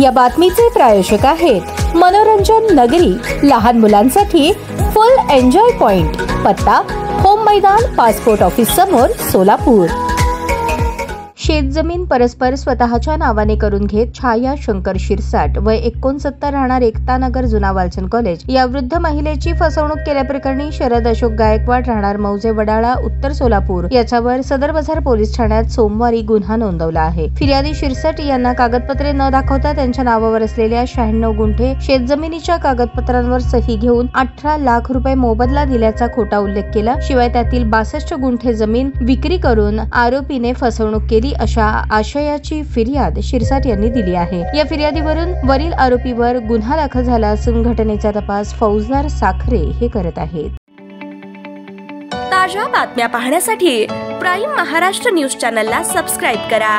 या बातमीचे प्रायोजक आहेत मनोरंजन नगरी, लहान मुलांसाठी फुल एन्जॉय पॉइंट, पत्ता होम मैदान, पासपोर्ट ऑफिस समोर, सोलापूर। शेतजमीन परस्पर स्वतःच्या नावाने करून घेत छाया शंकर शिरसाट वय 69 राहणार एकतानगर जुना वालचंद कॉलेज या वृद्ध महिलेची फसवणूक केल्याप्रकरणी शरद अशोक गायकवाड राहणार मौजे वडाळा उत्तर सोलापूर याच्यावर सदर बाजार पोलीस ठाण्यात सोमवारी गुन्हा नोंदवला आहे। फिर्यादी शिरसाट यांना कागदपत्रे न दाखवता त्यांच्या नावावर असलेल्या 96 गुंठे शेतजमिनीच्या कागदपत्रांवर सही घेऊन 18 लाख रुपये मोबदला दिल्याचा खोटा उल्लेख केला। शिवाय त्यातील 62 गुंठे जमीन विक्री करून आरोपीने फसवणूक केली अशा आशयाची फिर्याद शिरसाट यांनी दिली आहे। या फिर्यादीवरून वरील आरोपीवर गुन्हा दाखल झाला असून घटनेचा तपास फौजदार साखरे हे करत आहेत। ताज्या बातम्या पाहण्यासाठी प्राईम महाराष्ट्र न्यूज चॅनलला सबस्क्राईब करा।